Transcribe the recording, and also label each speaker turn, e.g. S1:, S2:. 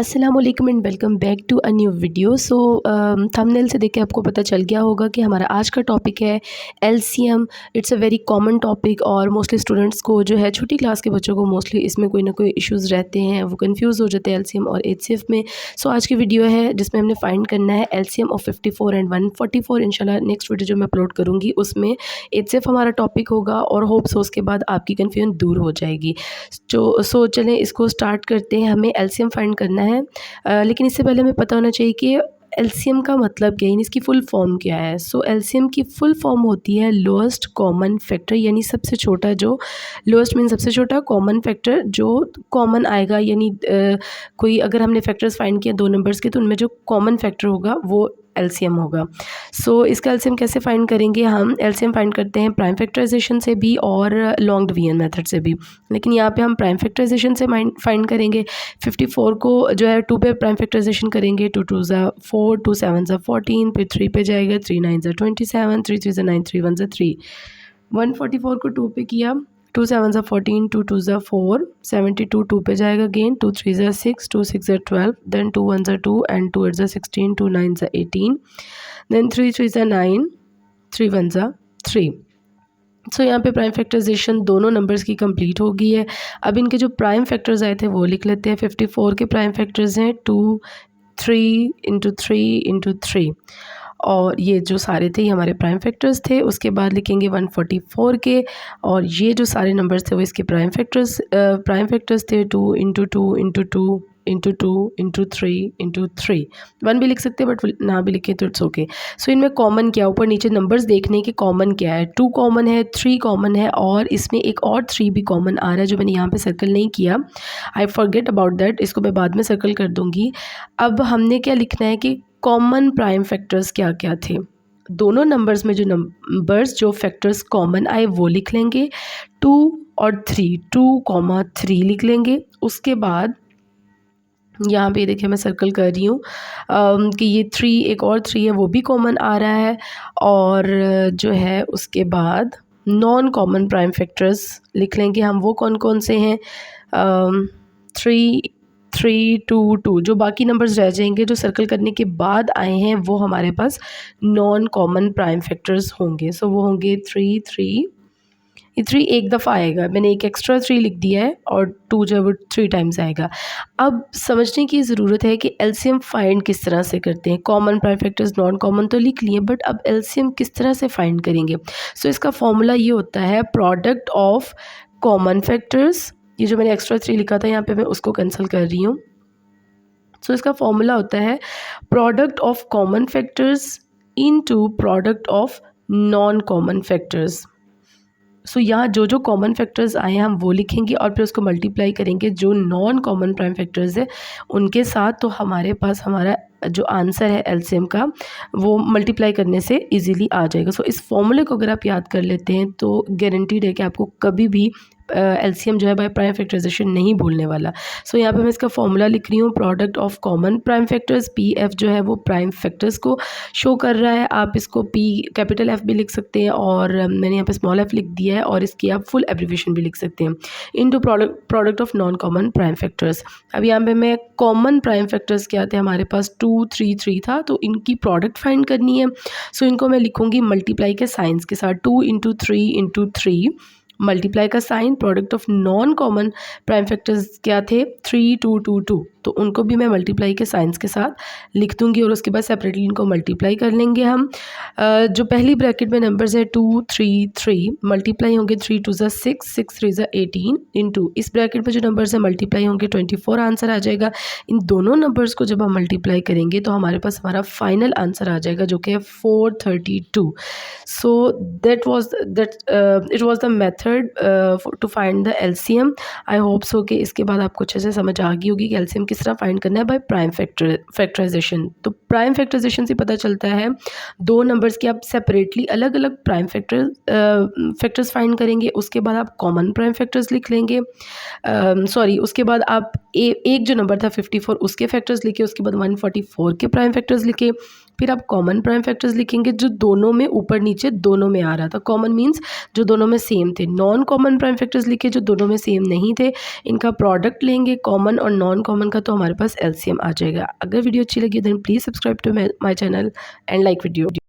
S1: अस्सलाम वालेकुम and welcome back to a new video. Thumbnail से देख के आपको पता चल गया होगा कि हमारा आज का टॉपिक है LCM. It's a very common topic और मोस्टली स्टूडेंट्स को जो है छोटी क्लास के बच्चों को मोस्टली इसमें कोई ना कोई इश्यूज़ रहते हैं, वो कंफ्यूज हो जाते हैं एलसीएम और एचसीएफ में। आज की वीडियो है जिसमें हमने फाइंड करना है एलसीएम ऑफ 54 एंड 144। इंशाल्लाह नेक्स्ट वीडियो जो मैं अपलोड करूँगी उसमें एचसीएफ हमारा टॉपिक होगा और होप्स उसके बाद आपकी कन्फ्यूजन दूर हो जाएगी। चलें इसको स्टार्ट करते हैं। हमें एलसीएम फाइंड करना है, लेकिन इससे पहले हमें पता होना चाहिए कि एलसीएम का मतलब क्या है, यानी इसकी फुल फॉर्म क्या है। एलसीएम की फुल फॉर्म होती है लोएस्ट कॉमन फैक्टर, यानी सबसे छोटा जो लोएस्ट मीन सबसे छोटा, कॉमन फैक्टर जो कॉमन आएगा, यानी कोई अगर हमने फैक्टर्स फाइंड किए दो नंबर्स के तो उनमें जो कॉमन फैक्टर होगा वो एलसीएम होगा। इसका एलसीएम कैसे फाइंड करेंगे? हम एलसीएम फाइंड करते हैं प्राइम फैक्टराइजेशन से भी और लॉन्ग डिवीजन मेथड से भी, लेकिन यहाँ पे हम प्राइम फैक्टराइजेशन से फाइंड करेंगे। 54 को जो है 2 पे प्राइम फैक्टराइजेशन करेंगे, 2 2 ज़ा 4, 2 7 ज़ा 14, फिर 3 पे जाएगा, 3 9 ज़ा 27, 3 3 ज़ा 9, 3 1 ज़ा 3। 144 को 2 पे किया, 2 7 ज़ा 14, 2 2 ज़ा 4, 72 2 पे जाएगा अगेन, 2 3 ज़ा 6, 2 6 ज़ा 12, देन 2 1 ज़ा 2 एंड 2 8 ज़ा 16, 2 9 ज़ा 18, देन 3 3 ज़ा 9, 3 1 ज़ा 3। यहाँ पे प्राइम फैक्टराइजेशन दोनों नंबर्स की कंप्लीट हो गई है। अब इनके जो प्राइम फैक्टर्स आए थे वो लिख लेते हैं। 54 के प्राइम फैक्टर्स हैं 2 3 इंटू 3 इंटू 3, और ये जो सारे थे ये हमारे प्राइम फैक्टर्स थे। उसके बाद लिखेंगे 144 के, और ये जो सारे नंबर्स थे वो इसके प्राइम फैक्टर्स थे। 2 into 2 into 2 into 2 into 3 into 3। 1 भी लिख सकते हैं बट ना भी लिखें तो इट्स ओके। इनमें कॉमन क्या, ऊपर नीचे नंबर्स देखने के कॉमन क्या है? 2 कॉमन है, 3 कॉमन है, और इसमें एक और 3 भी कॉमन आ रहा है जो मैंने यहाँ पे सर्कल नहीं किया। आई फॉरगेट अबाउट दैट, इसको मैं बाद में सर्कल कर दूँगी। अब हमने क्या लिखना है कि कॉमन प्राइम फैक्टर्स क्या क्या थे। दोनों नंबर्स में जो फैक्टर्स कॉमन आए वो लिख लेंगे। 2 और 3, 2 3 लिख लेंगे। उसके बाद यहाँ पे देखिए मैं सर्कल कर रही हूँ कि ये 3, एक और 3 है वो भी कॉमन आ रहा है। और जो है उसके बाद नॉन कॉमन प्राइम फैक्टर्स लिख लेंगे हम। वो कौन कौन से हैं? 3 3 2 2, जो बाकी नंबर्स रह जाएंगे जो सर्कल करने के बाद आए हैं वो हमारे पास नॉन कॉमन प्राइम फैक्टर्स होंगे। वो होंगे 3 3। ये 3 एक दफ़ा आएगा, मैंने एक एक्स्ट्रा 3 लिख दिया है, और 2 जो है वो 3 टाइम्स आएगा। अब समझने की ज़रूरत है कि एलसीएम फाइंड किस तरह से करते हैं। Common prime factors non common तो लिख लिए, बट अब एलसीएम किस तरह से फाइंड करेंगे? इसका फॉर्मूला ये होता है प्रोडक्ट ऑफ कॉमन फैक्टर्स। ये जो मैंने एक्स्ट्रा 3 लिखा था यहाँ पे मैं उसको कैंसिल कर रही हूँ। इसका फॉर्मूला होता है product of common factors into product of non common factors. यहाँ जो कॉमन फैक्टर्स आए हैं हम वो लिखेंगे और फिर उसको मल्टीप्लाई करेंगे जो नॉन कॉमन प्राइम फैक्टर्स है उनके साथ। तो हमारे पास हमारा जो आंसर है एलसीएम का वो मल्टीप्लाई करने से इजीली आ जाएगा। इस फॉर्मूले को अगर आप याद कर लेते हैं तो गारंटीड है कि आपको कभी भी एलसीएम जो है बाय प्राइम फैक्टराइजेशन नहीं भूलने वाला। यहाँ पे मैं इसका फॉर्मूला लिख रही हूँ, product of common prime factors. P F जो है वो प्राइम फैक्टर्स को शो कर रहा है। आप इसको पी कैपिटल एफ भी लिख सकते हैं, और मैंने यहाँ पे स्मॉल एफ लिख दिया है, और इसकी आप फुल एब्रीविएशन भी लिख सकते हैं, into product of non common prime factors. अब यहाँ पे मैं कॉमन प्राइम फैक्टर्स क्या थे, हमारे पास 2 3 3 था, तो इनकी प्रोडक्ट फाइंड करनी है। इनको मैं लिखूँगी मल्टीप्लाई के साइंस के साथ, 2 इंटू 3 इंटू 3, मल्टीप्लाई का sign. Product of non common prime factors क्या थे? 3 2 2 2, तो उनको भी मैं मल्टीप्लाई के साइंस के साथ लिख दूंगी, और उसके बाद सेपरेटली इनको मल्टीप्लाई कर लेंगे हम। जो पहली ब्रैकेट में नंबर्स है 2 3 3, मल्टीप्लाई होंगे 3 2 ज़ा 6, 6 3 ज़ा 18, इंटू इस ब्रैकेट में जो नंबर्स है मल्टीप्लाई होंगे 24, आंसर आ जाएगा। इन दोनों नंबर्स को जब हम मल्टीप्लाई करेंगे तो हमारे पास हमारा फाइनल आंसर आ जाएगा जो कि है 432। It was the method to find the LCM. I hope so कि इसके बाद आपको अच्छे से समझ आ गई होगी कि एलसीएम किस तरह फाइंड करना है बाय प्राइम फैक्टराइजेशन। तो प्राइम फैक्टराइजेशन से पता चलता है दो नंबर्स की आप सेपरेटली अलग अलग प्राइम फैक्टर्स फाइंड करेंगे, उसके बाद आप कॉमन प्राइम फैक्टर्स लिख लेंगे। उसके बाद आप एक जो नंबर था 54 उसके फैक्टर्स लिखे, उसके बाद 144 के प्राइम फैक्टर्स लिखे, फिर आप कॉमन प्राइम फैक्टर्स लिखेंगे जो दोनों में ऊपर नीचे दोनों में आ रहा था। कॉमन मीन्स जो दोनों में सेम थे, नॉन कॉमन प्राइम फैक्टर्स लिखे जो दोनों में सेम नहीं थे, इनका प्रोडक्ट लेंगे कॉमन और नॉन कॉमन का, तो हमारे पास एलसीएम आ जाएगा। अगर वीडियो अच्छी लगी then please subscribe to my channel and like video.